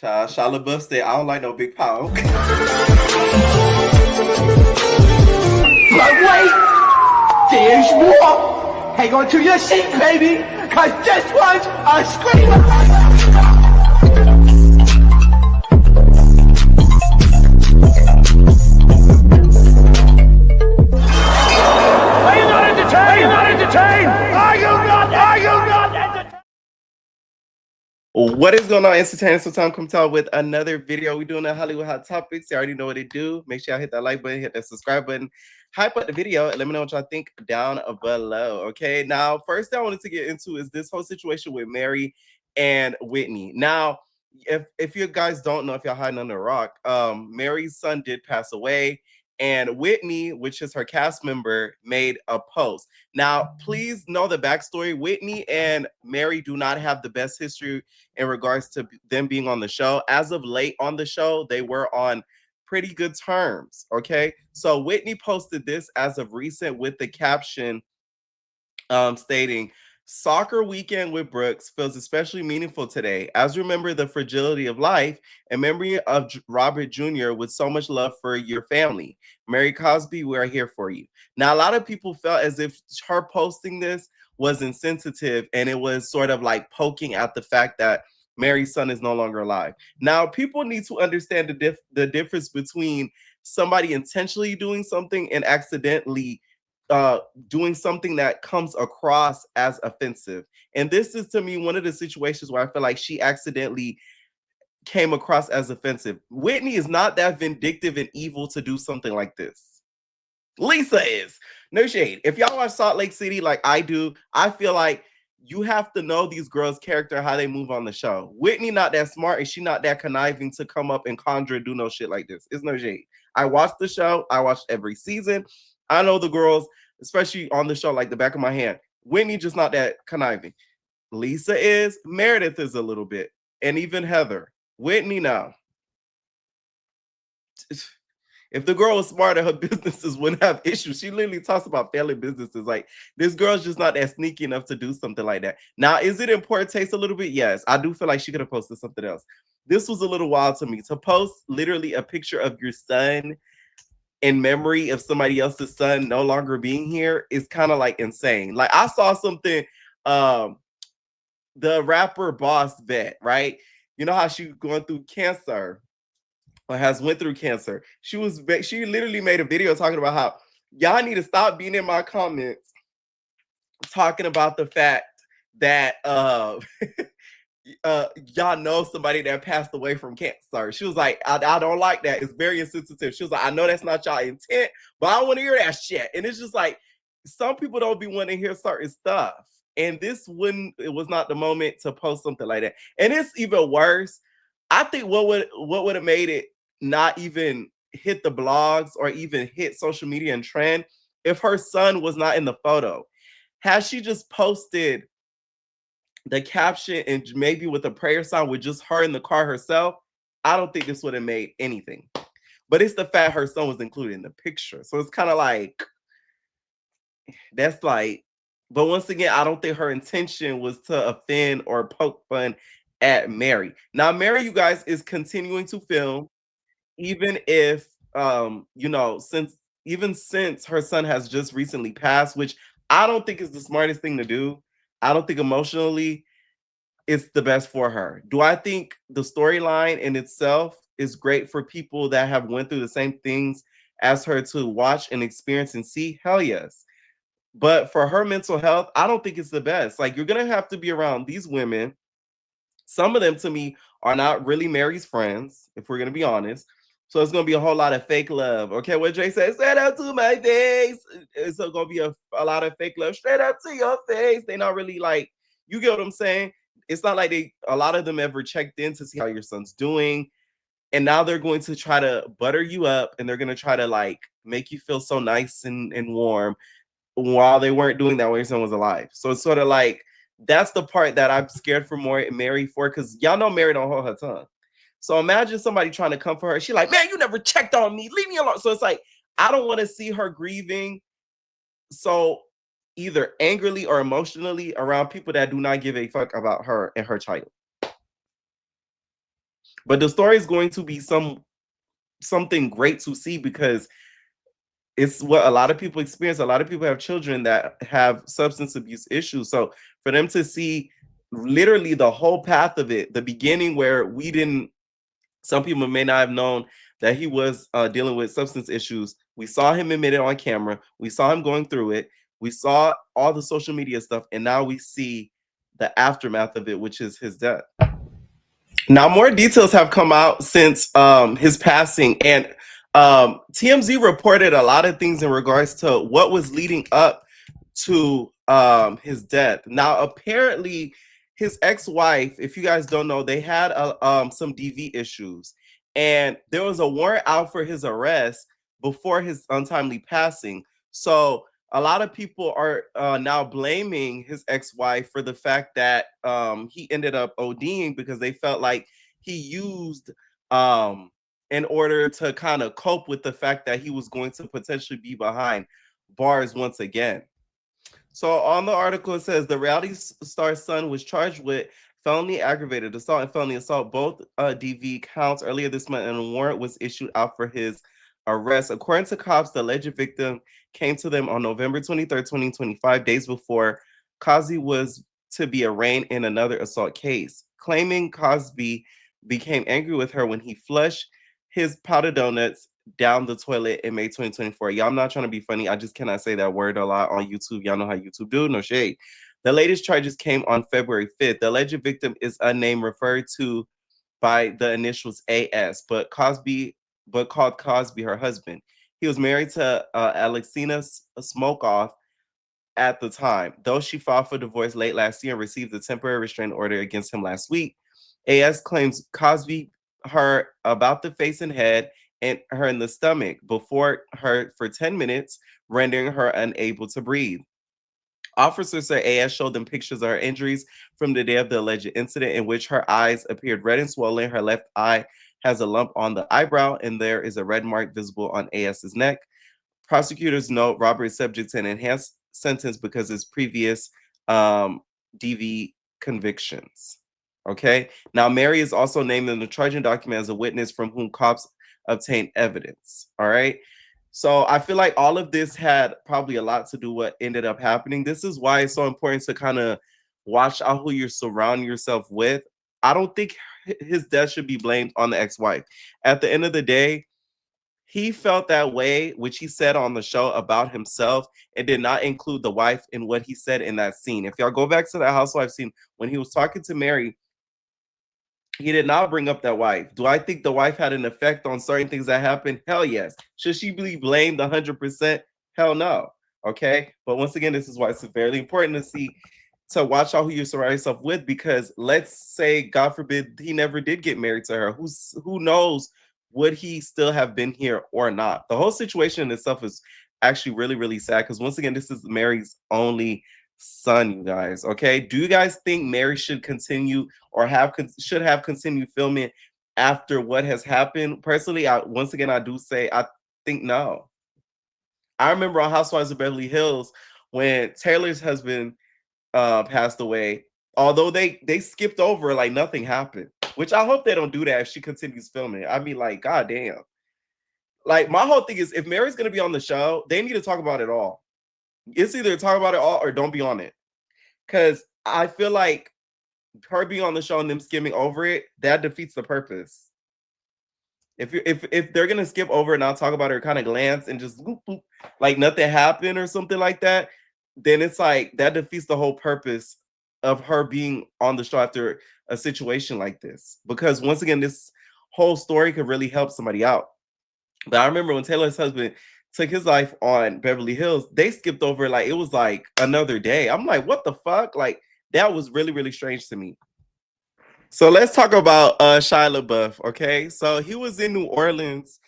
Shia LaBeouf said, I don't like no big power. But wait, there's more. Hang on to your seat, baby, cause this one's a screamer. Are you not entertained? Are you not entertained? Are you not entertained? What is going on, entertainers? So time come out with another video. We're doing the Hollywood Hot Topics. You already know what to do. Make sure y'all hit that like button, hit that subscribe button, hype up the video, and let me know what y'all think down below. Okay, now first thing I wanted to get into is this whole situation with Mary and Whitney. Now, if you guys don't know, if y'all hiding under a rock, Mary's son did pass away. And Whitney, which is her cast member, made a post. Now, please know the backstory. Whitney and Mary do not have the best history in regards to them being on the show. As of late on the show, they were on pretty good terms. Okay. So Whitney posted this as of recent with the caption stating, "Soccer weekend with Brooks feels especially meaningful today. As remember the fragility of life and memory of Robert Jr. with so much love for your family. Mary Cosby, we're here for you." Now, a lot of people felt as if her posting this was insensitive and it was sort of like poking at the fact that Mary's son is no longer alive. Now, people need to understand the difference between somebody intentionally doing something and accidentally doing something that comes across as offensive. And this is, to me, one of the situations where I feel like she accidentally came across as offensive. Whitney is not that vindictive and evil to do something like this. Lisa is. No shade. If y'all watch Salt Lake City like I do, I feel like you have to know these girls' character, how they move on the show. Whitney not that smart and she not that conniving to come up and conjure do no shit like this. It's no shade. I watched the show. I watched every season. I know the girls, especially on the show, like the back of my hand. Whitney just not that conniving. Lisa is. Meredith is a little bit. And even Heather. Whitney now. If the girl was smarter, her businesses wouldn't have issues. She literally talks about failing businesses. Like, this girl's just not that sneaky enough to do something like that. Now, is it in poor taste a little bit? Yes. I do feel like she could have posted something else. This was a little wild to me. To post literally a picture of your son in memory of somebody else's son no longer being here is kind of like insane. Like, I saw something, the rapper Boss Bet, right? You know how she going through cancer or has went through cancer. She literally made a video talking about how y'all need to stop being in my comments talking about the fact that y'all know somebody that passed away from cancer. She was like, I don't like that. It's very insensitive. She was like, I know that's not y'all intent, but I don't want to hear that shit. And it's just like, some people don't be wanting to hear certain stuff. And it was not the moment to post something like that. And it's even worse. I think what would have made it not even hit the blogs or even hit social media and trend if her son was not in the photo. Had she just posted the caption and maybe with a prayer sign with just her in the car herself, I don't think this would have made anything. But it's the fact her son was included in the picture. So it's kind of like, that's like, but once again, I don't think her intention was to offend or poke fun at Mary. Now, Mary, you guys, is continuing to film, even if since her son has just recently passed, which I don't think is the smartest thing to do. I don't think emotionally it's the best for her. Do I think the storyline in itself is great for people that have went through the same things as her to watch and experience and see? Hell yes. But for her mental health, I don't think it's the best. Like, you're gonna have to be around these women. Some of them, to me, are not really Mary's friends, if we're gonna be honest. So it's gonna be a whole lot of fake love. Okay, what Jay says, straight up to my face. It's gonna be a lot of fake love, straight up to your face. They're not really like, you get what I'm saying? It's not like a lot of them ever checked in to see how your son's doing. And now they're going to try to butter you up and they're gonna try to like make you feel so nice and warm while they weren't doing that when your son was alive. So it's sort of like, that's the part that I'm scared for Mary for, because y'all know Mary don't hold her tongue. So imagine somebody trying to come for her. She's like, man, you never checked on me. Leave me alone. So it's like, I don't want to see her grieving so either angrily or emotionally around people that do not give a fuck about her and her child. But the story is going to be something great to see because it's what a lot of people experience. A lot of people have children that have substance abuse issues. So for them to see literally the whole path of it, the beginning where we didn't, some people may not have known that he was dealing with substance issues. We saw him admit it on camera. We saw him going through it. We saw all the social media stuff, and now we see the aftermath of it, which is his death. Now, more details have come out since his passing, and TMZ reported a lot of things in regards to what was leading up to his death. Now, apparently, his ex-wife, if you guys don't know, they had some DV issues, and there was a warrant out for his arrest before his untimely passing. So a lot of people are now blaming his ex-wife for the fact that he ended up ODing because they felt like he used um, in order to kind of cope with the fact that he was going to potentially be behind bars once again. So on the article, it says the reality star's son was charged with felony aggravated assault and felony assault, both DV counts earlier this month, and a warrant was issued out for his arrest. According to cops, the alleged victim came to them on November 23rd, 2025, days before Cosby was to be arraigned in another assault case, claiming Cosby became angry with her when he flushed his powdered donuts down the toilet in May 2024. Y'all, I'm not trying to be funny. I just cannot say that word a lot on YouTube. Y'all know how YouTube do. No shade. The latest charges came on February 5th. The alleged victim is unnamed, referred to by the initials AS, but called Cosby her husband. He was married to Alexina Smokeoff at the time. Though she filed for divorce late last year and received a temporary restraining order against him last week, AS claims Cosby her about the face and head and her in the stomach before her for 10 minutes, rendering her unable to breathe. Officers say AS showed them pictures of her injuries from the day of the alleged incident, in which her eyes appeared red and swollen. Her left eye has a lump on the eyebrow, and there is a red mark visible on AS's neck. Prosecutors note Robert is subject to an enhanced sentence because of his previous DV convictions. Okay. Now, Mary is also named in the charging document as a witness from whom cops obtained evidence. All right. So I feel like all of this had probably a lot to do what ended up happening. This is why it's so important to kind of watch out who you're surrounding yourself with. I don't think his death should be blamed on the ex-wife. At the end of the day, he felt that way, which he said on the show about himself, and did not include the wife in what he said in that scene. If y'all go back to that housewife scene, when he was talking to Mary, he did not bring up that wife. Do I think the wife had an effect on certain things that happened? Hell yes. Should she be blamed 100%? Hell no. Okay. But once again, this is why it's very important to watch out who you surround yourself with, because let's say, God forbid, he never did get married to her. Who knows, would he still have been here or not? The whole situation in itself is actually really, really sad because once again, this is Mary's only son, you guys. Okay. Do you guys think Mary should continue or should have continued filming after what has happened? Personally, once again I do say I think no. I remember on Housewives of Beverly Hills when Taylor's husband passed away. Although they skipped over like nothing happened, which I hope they don't do that if she continues filming. I mean, like, god damn. Like, my whole thing is if Mary's gonna be on the show, they need to talk about it all. It's either talk about it all or don't be on it. Because I feel like her being on the show and them skimming over it, that defeats the purpose. If they're gonna skip over and not talk about her kind of glance and just whoop, whoop, like nothing happened or something like that, then it's like that defeats the whole purpose of her being on the show after a situation like this. Because once again, this whole story could really help somebody out. But I remember when Taylor's husband took his life on Beverly Hills, they skipped over like it was like another day. I'm like, what the fuck? Like, that was really, really strange to me. So let's talk about Shia LaBeouf, okay? So he was in New Orleans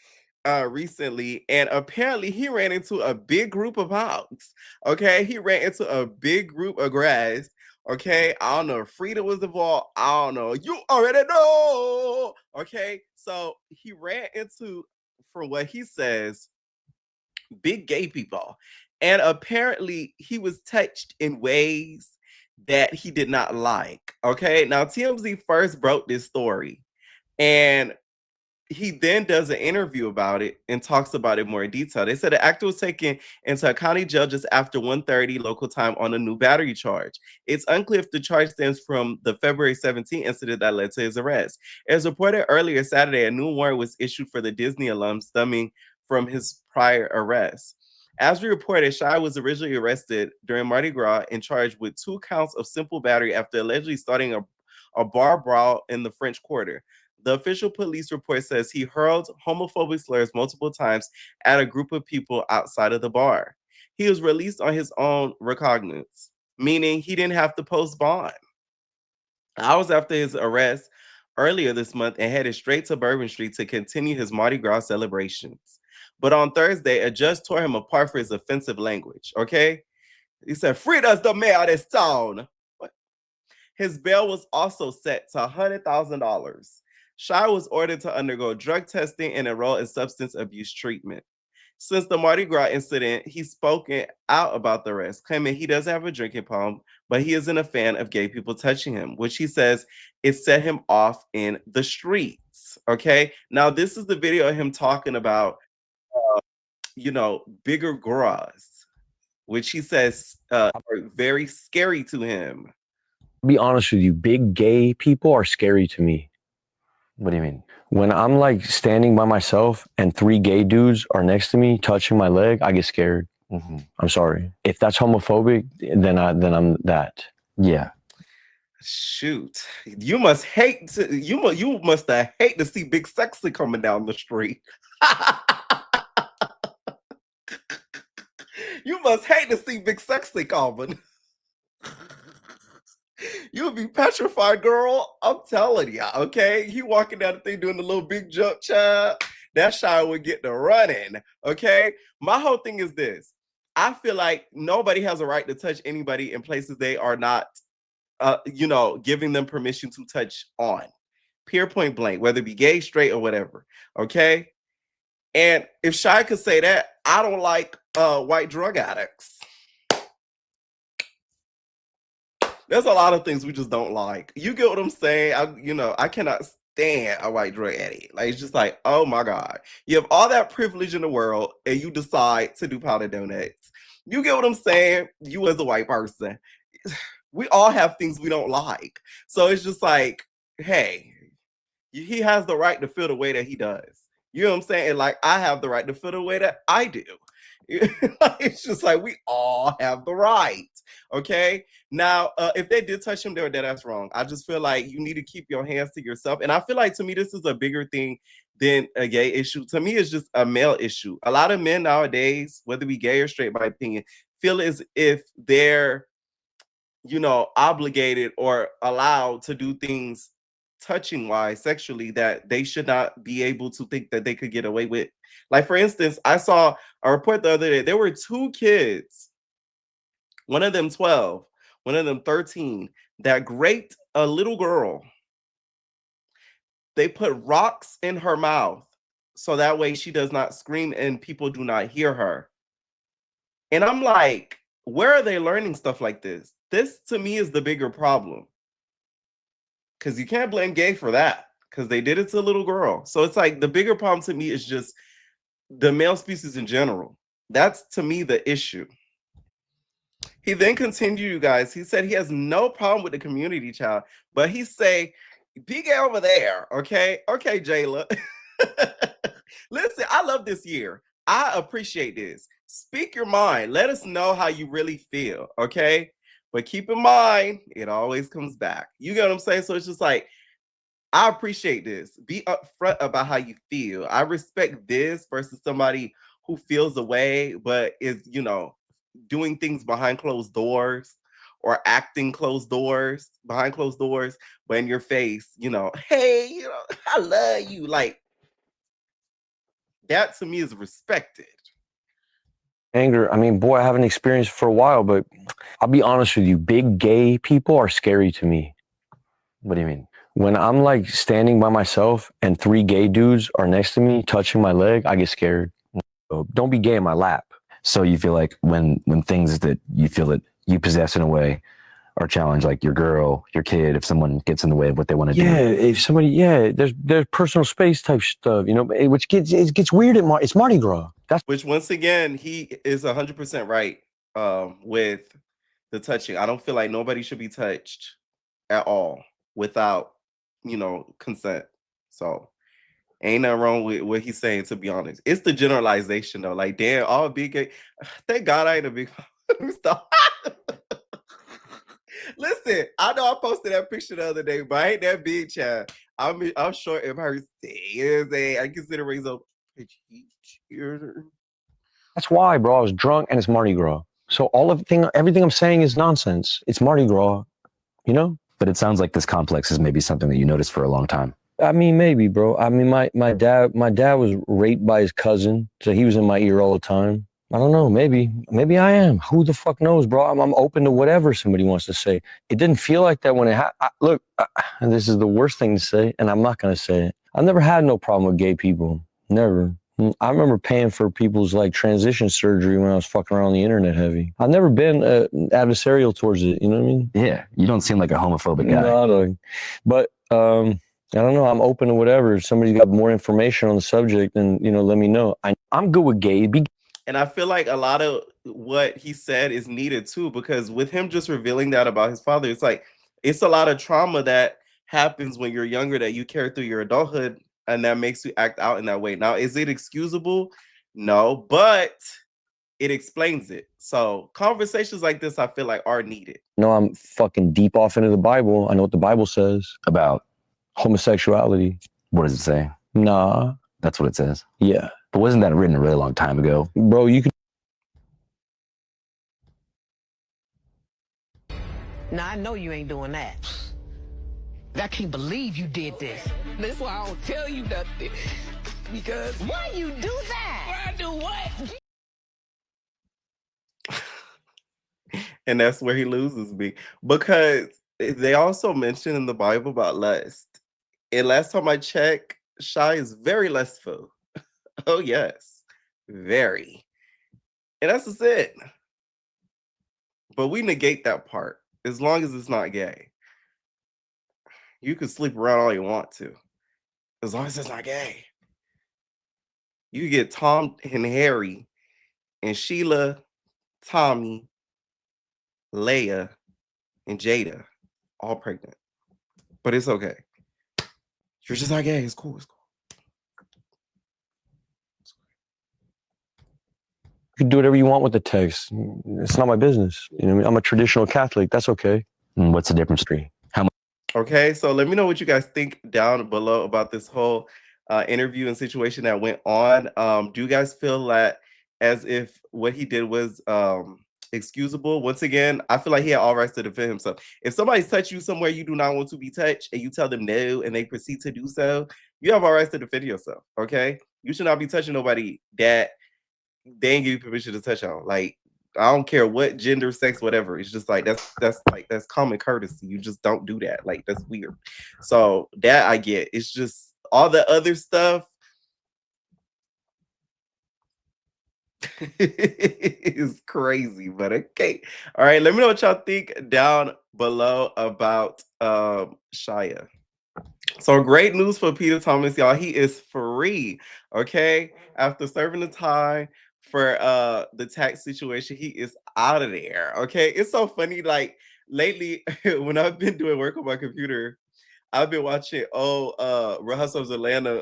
recently, and apparently he ran into a big group of hogs. Okay, he ran into a big group of grass. Okay, I don't know if Frida was involved. I don't know. You already know. Okay, so he ran into, from what he says, big gay people, and apparently he was touched in ways that he did not like. Okay, now TMZ first broke this story And he then does an interview about it and talks about it more in detail. They said the actor was taken into a county jail just after 1:30 local time on a new battery charge. It's unclear if the charge stems from the February 17 incident that led to his arrest. As reported earlier Saturday, a new warrant was issued for the Disney alum stemming from his prior arrest. As we reported, Shia was originally arrested during Mardi Gras and charged with 2 counts of simple battery after allegedly starting a bar brawl in the French Quarter. The official police report says he hurled homophobic slurs multiple times at a group of people outside of the bar. He was released on his own recognizance, meaning he didn't have to post bond. Hours after his arrest earlier this month and headed straight to Bourbon Street to continue his Mardi Gras celebrations. But on Thursday, a judge tore him apart for his offensive language, okay? He said, "Frida's the mayor of this town." What? His bail was also set to $100,000. Shia was ordered to undergo drug testing and enroll in substance abuse treatment. Since the Mardi Gras incident, he's spoken out about the arrest, claiming he doesn't have a drinking problem, but he isn't a fan of gay people touching him, which he says it set him off in the streets. Okay. Now, this is the video of him talking about, bigger gras, which he says are very scary to him. Be honest with you, big gay people are scary to me. What do you mean? When I'm like standing by myself and 3 gay dudes are next to me touching my leg, I get scared. Mm-hmm. I'm sorry. If that's homophobic, then I'm that. Yeah. Shoot, you must hate to you must have hate to see Big Sexy coming down the street. You must hate to see Big Sexy coming. You would be petrified, girl. I'm telling you, okay? You walking down the thing doing the little big jump, child. That Shia would get to running, okay? My whole thing is this. I feel like nobody has a right to touch anybody in places they are not, giving them permission to touch on. Pure point blank, whether it be gay, straight, or whatever, okay? And if Shia could say that, I don't like white drug addicts. There's a lot of things we just don't like. You get what I'm saying? I cannot stand a white drug addict. Like, it's just like, oh my God. You have all that privilege in the world and you decide to do powder donuts. You get what I'm saying? You as a white person. We all have things we don't like. So it's just like, hey, he has the right to feel the way that he does. You know what I'm saying? And like, I have the right to feel the way that I do. It's just like we all have the right. Okay. Now, if they did touch him, they were dead ass wrong. I just feel like you need to keep your hands to yourself. And I feel like to me, this is a bigger thing than a gay issue. To me, it's just a male issue. A lot of men nowadays, whether we gay or straight, my opinion, feel as if they're, obligated or allowed to do things touching wise sexually that they should not be able to think that they could get away with. Like, for instance, I saw a report the other day. There were 2 kids, one of them 12, one of them 13, that raped a little girl. They put rocks in her mouth so that way she does not scream and people do not hear her. And I'm like, where are they learning stuff like this? This to me is the bigger problem. Because you can't blame gay for that because they did it to a little girl. So it's like the bigger problem to me is just the male species in general. That's to me the issue. He then continued, you guys. He said he has no problem with the community, child, but he say, be gay over there, okay? Okay, Jayla. Listen, I love this year. I appreciate this. Speak your mind. Let us know how you really feel, okay? But keep in mind, it always comes back. You get what I'm saying? So it's just like, I appreciate this. Be upfront about how you feel. I respect this versus somebody who feels away, but is, doing things behind closed doors or acting behind closed doors, but in your face, hey, I love you. Like, that to me is respected. Anger, I mean, boy, I haven't experienced for a while, but I'll be honest with you, big gay people are scary to me. What do you mean? When I'm like standing by myself and 3 gay dudes are next to me touching my leg, I get scared. Don't be gay in my lap. So you feel like when things that you feel that you possess in a way or challenge like your girl, your kid, if someone gets in the way of what they want to do. Yeah, if somebody, there's personal space type stuff, you know, which gets weird at it's Mardi Gras. That's Which once again, he is 100% right with the touching. I don't feel like nobody should be touched at all without, consent. So ain't nothing wrong with what he's saying, to be honest. It's the generalization though. Like, damn, all big gay. Thank God I ain't a big stop. Listen, I know I posted that picture the other day, but I ain't that big, child. I'm short in person. I consider myself That's why, bro. I was drunk and it's Mardi Gras. So everything I'm saying is nonsense. It's Mardi Gras, you know? But it sounds like this complex is maybe something that you noticed for a long time. I mean, maybe, bro. I mean, my dad was raped by his cousin, so he was in my ear all the time. I don't know. Maybe I am. Who the fuck knows, bro? I'm open to whatever somebody wants to say. It didn't feel like that when it happened. Look, and this is the worst thing to say, and I'm not gonna say it. I've never had no problem with gay people. Never. I remember paying for people's like transition surgery when I was fucking around the internet heavy. I've never been adversarial towards it. You know what I mean? Yeah, you don't seem like a homophobic guy. No, but I don't know. I'm open to whatever. If somebody's got more information on the subject, then let me know. I'm good with gay. And I feel like a lot of what he said is needed too, because with him just revealing that about his father, it's like it's a lot of trauma that happens when you're younger that you carry through your adulthood, and that makes you act out in that way. Now, is it excusable? No, but it explains it. So conversations like this, I feel like, are needed. No, I'm fucking deep off into the Bible. I know what the Bible says About homosexuality. what does it say? Nah. That's what it says. Yeah. But wasn't that written a really long time ago? Bro, you could. Now, I know you ain't doing that. I can't believe you did this. That's why I don't tell you nothing. Because Why you do that? why I do what? And that's where he loses me, because they also mention in the Bible about lust. And last time I checked, Shia is very lustful. Oh yes, very. And that's just it. But we negate that part as long as it's not gay. You can sleep around all you want to, as long as it's not gay. You get Tom and Harry and Sheila, Tommy, Leia, and Jada all pregnant. But it's okay. You're just not gay. It's cool. It's cool. You can do whatever you want with the text. It's not my business. I'm a traditional Catholic. That's okay. And what's the difference? How much? Okay, so let me know what you guys think down below about this whole interview and situation that went on. Do you guys feel that as if what he did was excusable? Once again, I feel like he had all rights to defend himself. If somebody's touched you somewhere you do not want to be touched and you tell them no and they proceed to do so, you have all rights to defend yourself, okay? You should not be touching nobody that they ain't give you permission to touch on. Like, I don't care what gender, sex, whatever. It's just like that's common courtesy. You just don't do that. Like, that's weird. So that I get. It's just all the other stuff is crazy, but okay. All right, let me know what y'all think down below about Shia. So great news for Peter Thomas, y'all. He is free, okay? After serving the time for the tax situation, he is out of there, okay? It's so funny, like lately when I've been doing work on my computer, I've been watching Real Housewives of Atlanta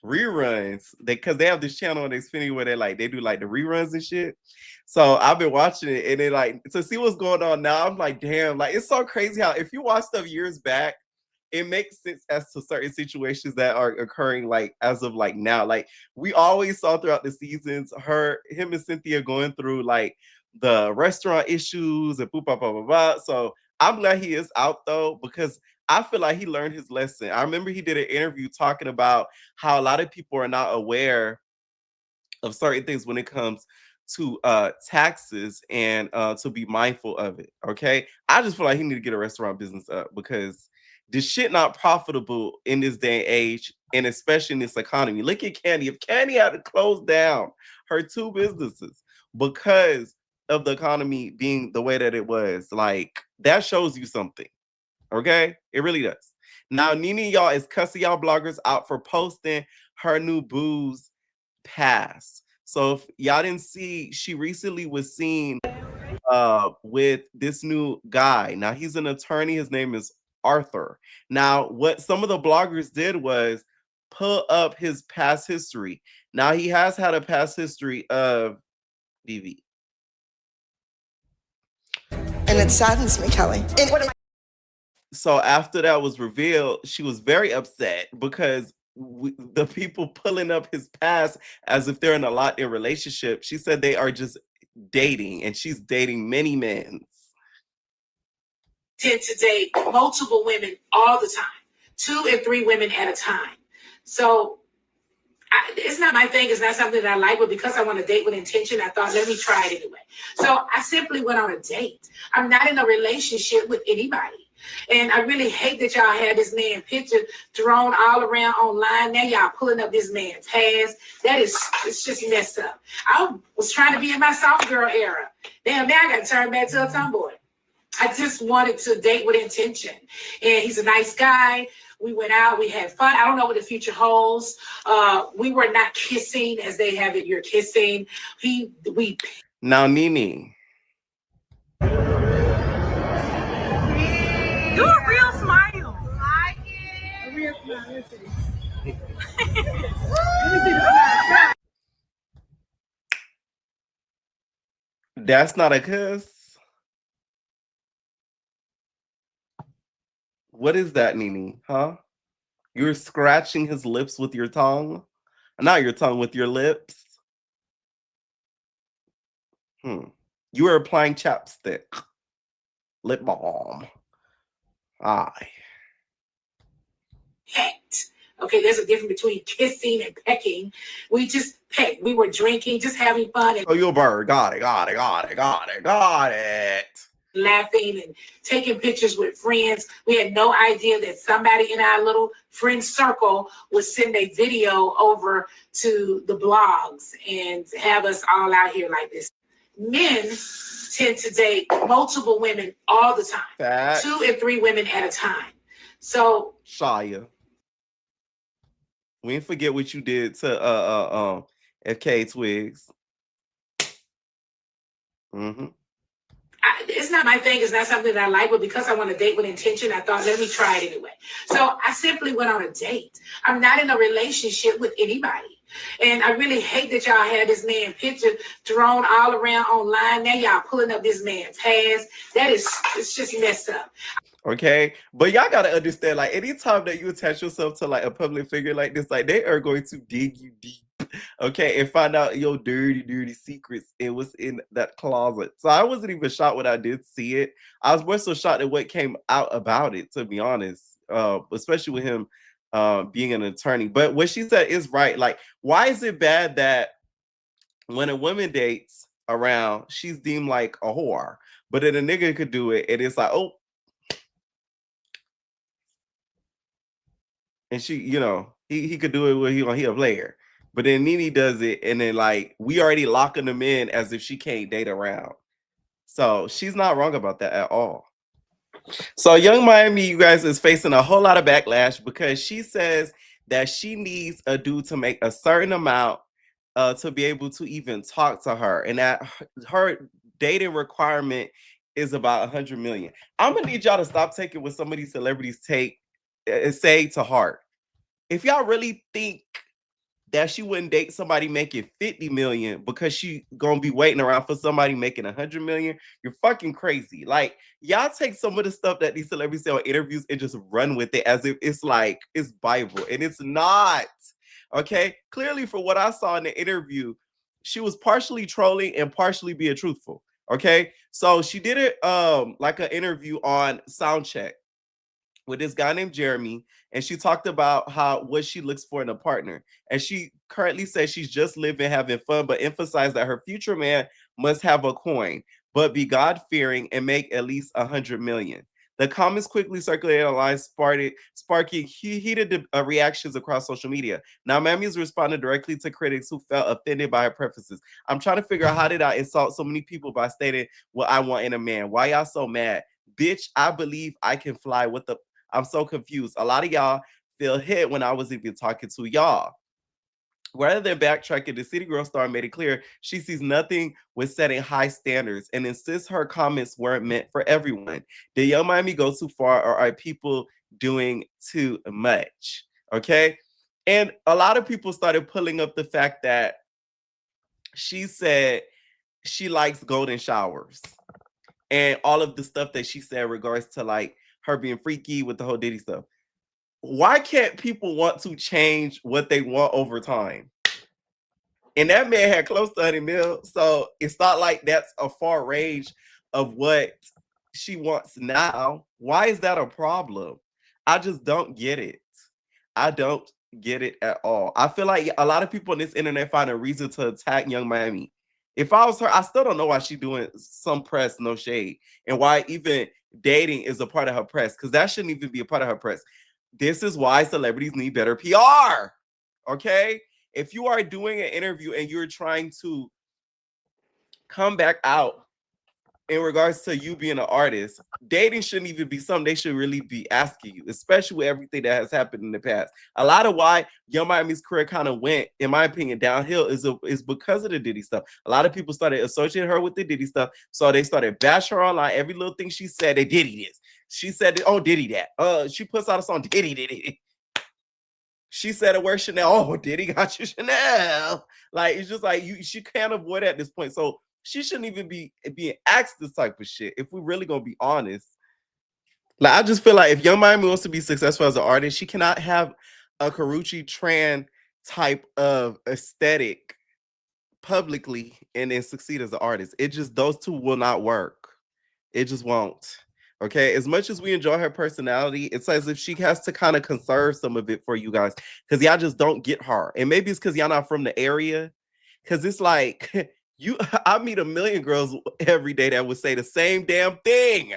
reruns. Because they have this channel on Xfinity where they do like the reruns and shit. So I've been watching it, and then like to see what's going on now, I'm like, damn, like it's so crazy how if you watch stuff years back, it makes sense as to certain situations that are occurring like as of like now. Like we always saw throughout the seasons him and Cynthia going through like the restaurant issues and boop, blah, blah, blah, blah. So I'm glad he is out though, because I feel like he learned his lesson. I remember he did an interview talking about how a lot of people are not aware of certain things when it comes to taxes and to be mindful of it. Okay. I just feel like he need to get a restaurant business up, because this shit not profitable in this day and age, and especially in this economy. Look at Candy. If Candy had to close down her 2 businesses because of the economy being the way that it was, like, that shows you something. Okay? It really does. Now, Nene, y'all, is cussing y'all bloggers out for posting her new boo's past. So if y'all didn't see, she recently was seen with this new guy. Now he's an attorney. His name is Arthur. Now, what some of the bloggers did was put up his past history. Now he has had a past history of DV. And it saddens me, Kelly. So after that was revealed, she was very upset because the people pulling up his past as if they're in a locked-in relationship. She said they are just dating, and she's dating many men. Tend to date multiple women all the time, 2 and 3 women at a time. So it's not my thing. It's not something that I like, but because I want to date with intention, I thought, let me try it anyway. So I simply went on a date. I'm not in a relationship with anybody. And I really hate that y'all had this man picture thrown all around online. Now y'all pulling up this man's past. It's just messed up. I was trying to be in my soft girl era. Damn, now I got to turn back to a tomboy. I just wanted to date with intention. And he's a nice guy. We went out, we had fun. I don't know what the future holds. We were not kissing as they have it. You're kissing. Now, Nene. Do a real smile. A real smile. Let's see. Let me see the smile. That's not a kiss. What is that, Nene? Huh? You're scratching his lips with your tongue? Not your tongue, with your lips. You are applying chapstick. Lip balm. Aye. Pecked. Okay, there's a difference between kissing and pecking. We just pecked. We were drinking, just having fun. Oh, you're a bird. Got it. Laughing and taking pictures with friends. We had no idea that somebody in our little friend circle would send a video over to the blogs and have us all out here like this. Men tend to date multiple women all the time. Fact. 2 and 3 women at a time. So Shia, we didn't forget what you did to FK Twigs. It's not my thing. It's not something that I like, but because I want to date with intention, I thought, let me try it anyway. So I simply went on a date. I'm not in a relationship with anybody. And I really hate that y'all had this man picture thrown all around online. Now y'all pulling up this man's past. It's just messed up. Okay, but y'all gotta understand, like, anytime that you attach yourself to like a public figure like this, like, they are going to dig you deep, okay, and find out your dirty secrets and what's in that closet. So I wasn't even shocked when I did see it. I was more so shocked at what came out about it, to be honest, especially with him being an attorney. But what she said is right. Like, why is it bad that when a woman dates around, she's deemed like a whore, but then a nigga could do it and it's like, oh. And she, he could do it when he a player. But then Nene does it, and then like we already locking them in as if she can't date around. So she's not wrong about that at all. So Young Miami, you guys, is facing a whole lot of backlash because she says that she needs a dude to make a certain amount to be able to even talk to her, and that her dating requirement is about 100 million. I'm gonna need y'all to stop taking what some of these celebrities say to heart. If y'all really think that she wouldn't date somebody making 50 million because she gonna be waiting around for somebody making 100 million, you're fucking crazy. Like, y'all take some of the stuff that these celebrities say on interviews and just run with it as if it's like it's Bible, and it's not. Okay, clearly from what I saw in the interview, she was partially trolling and partially being truthful. Okay, so she did it like an interview on Soundcheck with this guy named Jeremy, and she talked about what she looks for in a partner. And she currently says she's just living, having fun, but emphasized that her future man must have a coin, but be God-fearing and make at least 100 million. The comments quickly circulated online, sparking heated reactions across social media. Now, Mammies responded directly to critics who felt offended by her preferences. I'm trying to figure out, how did I insult so many people by stating what I want in a man? Why y'all so mad? Bitch, I believe I can fly. What the? I'm so confused. A lot of y'all feel hit when I was even talking to y'all. Rather than backtracking, the City Girl star made it clear she sees nothing with setting high standards and insists her comments weren't meant for everyone. Did Young Miami go too far, or are people doing too much? Okay. And a lot of people started pulling up the fact that she said she likes golden showers and all of the stuff that she said in regards to like her being freaky with the whole Diddy stuff. Why can't people want to change what they want over time? And that man had close to 100 mil. So it's not like that's a far range of what she wants now. Why is that a problem? I just don't get it. I don't get it at all. I feel like a lot of people on this internet find a reason to attack Young Miami. If I was her, I still don't know why she's doing some press, no shade, and why even dating is a part of her press, because that shouldn't even be a part of her press. This is why celebrities need better PR. Okay? If you are doing an interview and you're trying to come back out in regards to you being an artist, dating shouldn't even be something they should really be asking you, especially with everything that has happened in the past. A lot of why Young Miami's career kind of went, in my opinion, downhill is because of the Diddy stuff. A lot of people started associating her with the Diddy stuff, so they started bashing her online. Every little thing she said, they Diddy this. She said, oh, Diddy that. She puts out a song, Diddy. She said a word, Chanel. Oh, Diddy got you Chanel. Like, it's just like she can't avoid it at this point. So she shouldn't even be being asked this type of shit, if we're really gonna be honest. Like, I just feel like if Young Miami wants to be successful as an artist, she cannot have a Karrueche Tran type of aesthetic publicly and then succeed as an artist. It just, those two will not work. It just won't. Okay, as much as we enjoy her personality, it's as if she has to kind of conserve some of it for you guys, because y'all just don't get her. And maybe it's because y'all not from the area. Because it's like I meet a million girls every day that would say the same damn thing.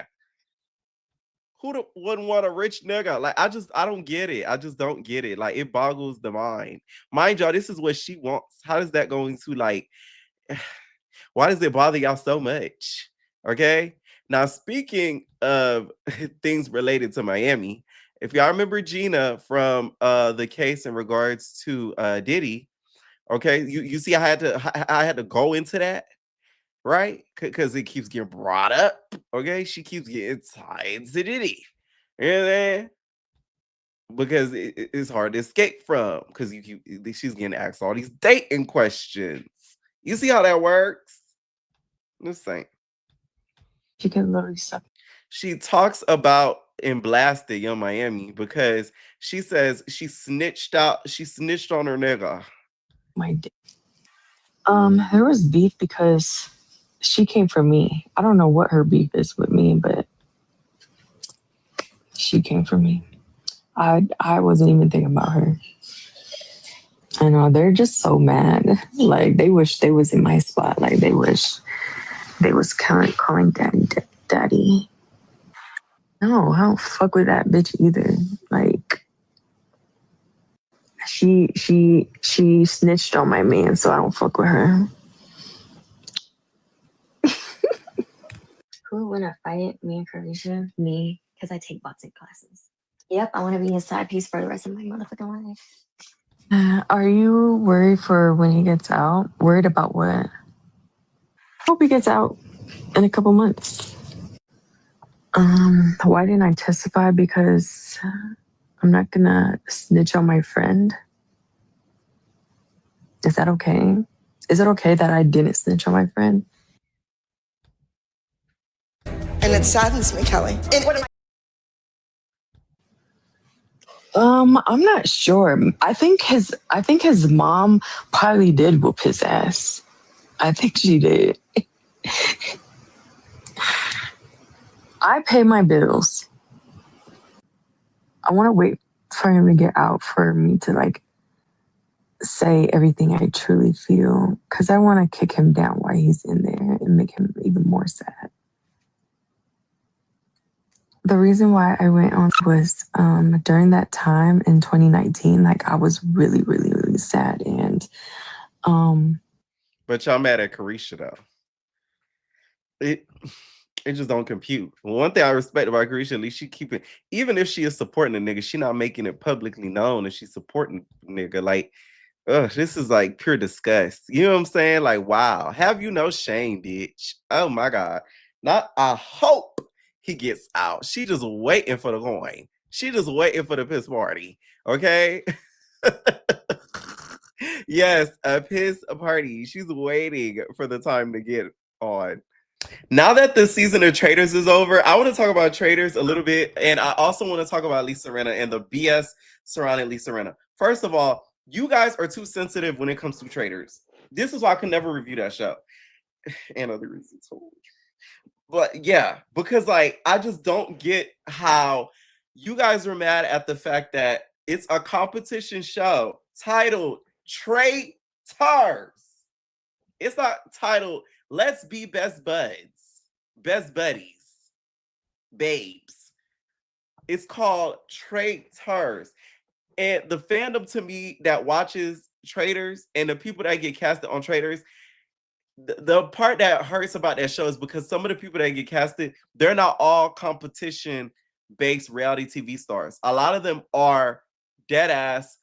Who wouldn't want a rich nigga? Like, I don't get it. I just don't get it. Like, it boggles the mind. Mind y'all, this is what she wants. How is that going to, like, why does it bother y'all so much? Okay. Now, speaking of things related to Miami, if y'all remember Gina from the case in regards to Diddy, okay, you see, I had to go into that, right? Because it keeps getting brought up. Okay, she keeps getting tied to Diddy, and because it's hard to escape from, because she's getting asked all these dating questions. You see how that works? Just saying. She can literally suck. She talks about and blasted Young Miami because she says she snitched on her nigga. My dick. There was beef because she came for me. I don't know what her beef is with me, but she came for me. I wasn't even thinking about her. I know, they're just so mad. Like, they wish they was in my spot. Like, they wish they was calling daddy. No, I don't fuck with that bitch either. Like, she snitched on my man, so I don't fuck with her. Who would win a fight? Me and Karrueche? Me, because I take boxing classes. Yep, I want to be his side piece for the rest of my motherfucking life. Are you worried for when he gets out? Worried about what? Hope he gets out in a couple months. Why didn't I testify? Because I'm not gonna snitch on my friend. Is that okay? Is it okay that I didn't snitch on my friend? And it saddens me, Kelly. I'm not sure. I think his mom probably did whoop his ass. I think she did. I pay my bills. I want to wait for him to get out for me to like say everything I truly feel, because I want to kick him down while he's in there and make him even more sad. the reason why I went on was during that time in 2019, like I was really, really, really sad. And but y'all mad at Carisha though. It just don't compute. One thing I respect about Carisha, at least she keeping, even if she is supporting the nigga, she not making it publicly known that she's supporting the nigga. Like, this is like pure disgust. You know what I'm saying? Like, wow, have you no shame, bitch? Oh my God. Not I hope he gets out. She just waiting for the coin. She just waiting for the piss party. Okay. Yes, a piss party. She's waiting for the time to get on. Now that the season of Traitors is over, I want to talk about Traitors a little bit. And I also want to talk about Lisa Rinna and the BS surrounding Lisa Rinna. First of all, you guys are too sensitive when it comes to Traitors. This is why I can never review that show. And other reasons. But yeah, because like, I just don't get how you guys are mad at the fact that it's a competition show titled Traitors. It's not titled Let's Be Best Buds, Best Buddies, Babes. It's called Traitors. And the fandom to me that watches Traitors and the people that get casted on Traitors, the part that hurts about that show is because some of the people that get casted, they're not all competition-based reality TV stars. A lot of them are dead-ass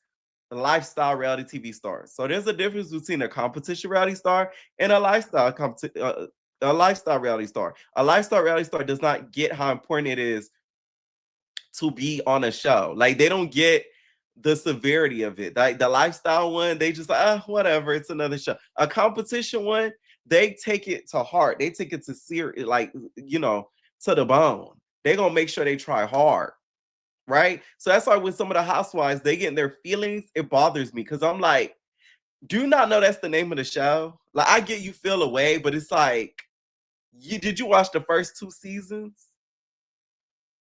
lifestyle reality TV stars. So there's a difference between a competition reality star and a lifestyle reality star. A lifestyle reality star does not get how important it is to be on a show. Like they don't get the severity of it. Like the lifestyle one, they just like, whatever, it's another show. A competition one, they take it to heart. They take it to serious, like, you know, to the bone. They're gonna make sure they try hard. Right? So that's why when some of the housewives they get in their feelings, it bothers me because I'm like, do you not know that's the name of the show? Like, I get you feel away, but it's like, did you watch the first 2 seasons?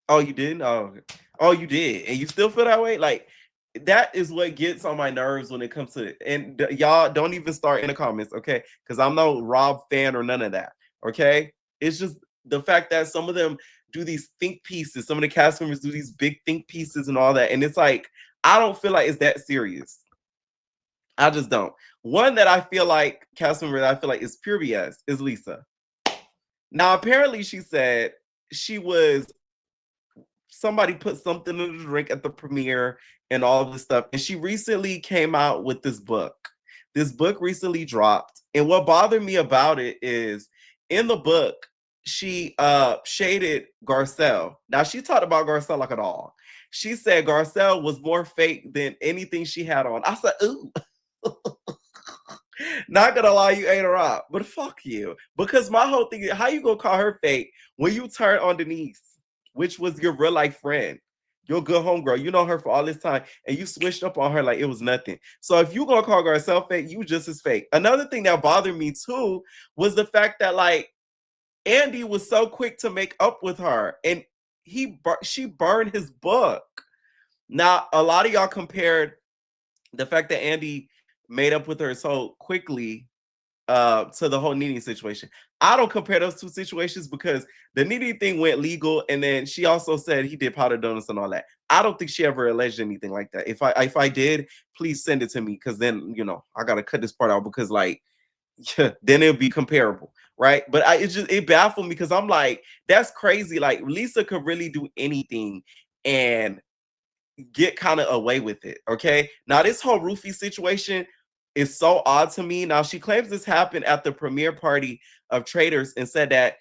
Oh, you didn't? Oh, you did, and you still feel that way? Like, that is what gets on my nerves when it comes to it. And y'all don't even start in the comments, okay? Because I'm no Rob fan or none of that. Okay, it's just the fact that some of them do these think pieces. Some of the cast members do these big think pieces and all that. And it's like, I don't feel like it's that serious. I just don't. One that I feel like cast member that I feel like is pure BS is Lisa. Now, apparently she said somebody put something in the drink at the premiere and all of this stuff. And she recently came out with this book. This book recently dropped. And what bothered me about it is in the book, she shaded Garcelle. Now she talked about Garcelle like a dog. She said Garcelle was more fake than anything she had on. I said, ooh. Not gonna lie, you ain't a rock, but fuck you. Because my whole thing is, how you gonna call her fake when you turn on Denise, which was your real life friend, your good homegirl. You know her for all this time, and you switched up on her like it was nothing. So if you gonna call Garcelle fake, you just as fake. Another thing that bothered me too was the fact that like Andy was so quick to make up with her, and she burned his book. Now a lot of y'all compared the fact that Andy made up with her so quickly to the whole Nene situation. I don't compare those two situations because the Nene thing went legal, and then she also said he did powder donuts and all that. I don't think she ever alleged anything like that. If I did, please send it to me, because then, you know, I gotta cut this part out, because like, yeah, then it'll be comparable, right? But it baffled me because I'm like, that's crazy. Like Lisa could really do anything and get kind of away with it. Okay, now this whole roofie situation is so odd to me. Now she claims this happened at the premiere party of Traitors and said that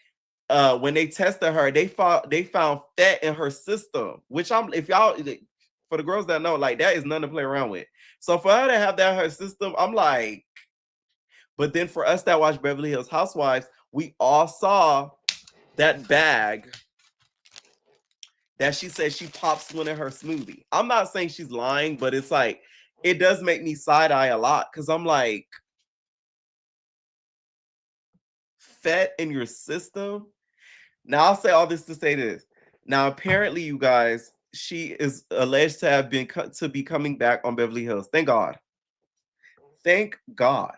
when they tested her, they found fat in her system, which if y'all, for the girls that know, like that is nothing to play around with. So for her to have that in her system, I'm like, but then for us that watch Beverly Hills Housewives, we all saw that bag that she said she pops one in her smoothie. I'm not saying she's lying, but it's like, it does make me side-eye a lot, because I'm like, fat in your system? Now, I'll say all this to say this. Now, apparently, you guys, she is alleged to have been to be coming back on Beverly Hills. Thank God. Thank God.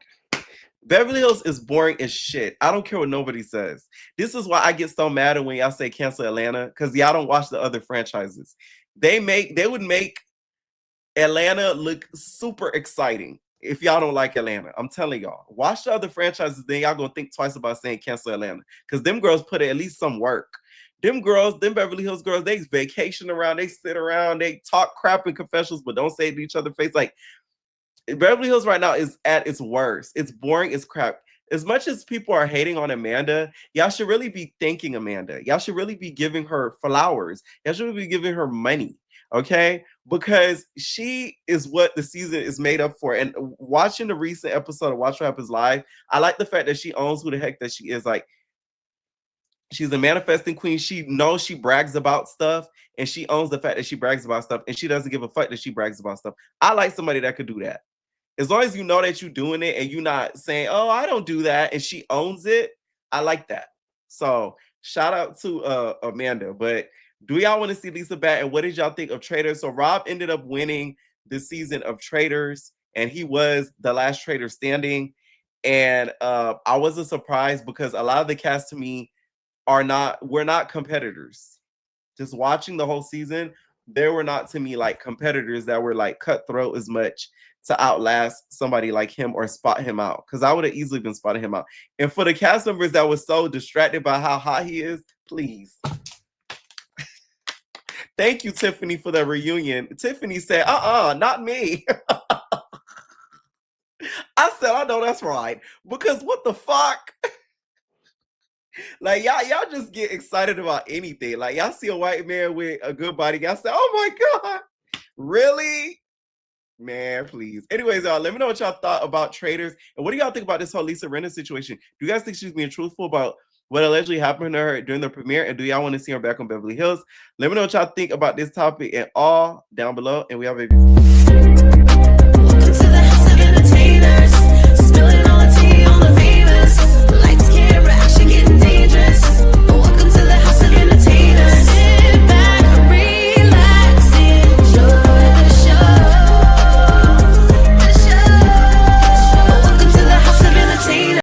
Beverly Hills is boring as shit. I don't care what nobody says. This is why I get so mad when y'all say cancel Atlanta, because y'all don't watch the other franchises. They would make Atlanta look super exciting if y'all don't like Atlanta. I'm telling y'all. Watch the other franchises, then y'all gonna think twice about saying cancel Atlanta. Because them girls put in at least some work. Them girls, them Beverly Hills girls, they vacation around, they sit around, they talk crap in confessionals, but don't say it to each other's face. Like, Beverly Hills right now is at its worst. It's boring, it's crap. As much as people are hating on Amanda, y'all should really be thanking Amanda. Y'all should really be giving her flowers. Y'all should really be giving her money, okay? Because she is what the season is made up for. And watching the recent episode of Watch What Happens Live, I like the fact that she owns who the heck that she is. Like, she's a manifesting queen. She knows she brags about stuff, and she owns the fact that she brags about stuff, and she doesn't give a fuck that she brags about stuff. I like somebody that could do that. As long as you know that you're doing it and you're not saying, oh, I don't do that, and she owns it, I like that. So shout out to Amanda. But do y'all want to see Lisa back? And what did y'all think of Traitors? So Rob ended up winning this season of Traitors, and he was the last traitor standing. And I wasn't surprised because a lot of the cast to me we're not competitors. Just watching the whole season, there were not to me like competitors that were like cutthroat as much to outlast somebody like him or spot him out, because I would have easily been spotting him out. And for the cast members that were so distracted by how hot he is, please. Thank you, Tiffany, for the reunion. Tiffany said, not me. I said, I know that's right. Because what the fuck? Like, y'all just get excited about anything. Like, y'all see a white man with a good body, y'all say, oh my God, really? Man, please. Anyways, y'all, let me know what y'all thought about Traitors. And what do y'all think about this whole Lisa Rinna situation? Do you guys think she's being truthful about what allegedly happened to her during the premiere? And do y'all want to see her back on Beverly Hills? Let me know what y'all think about this topic and all down below. And we have a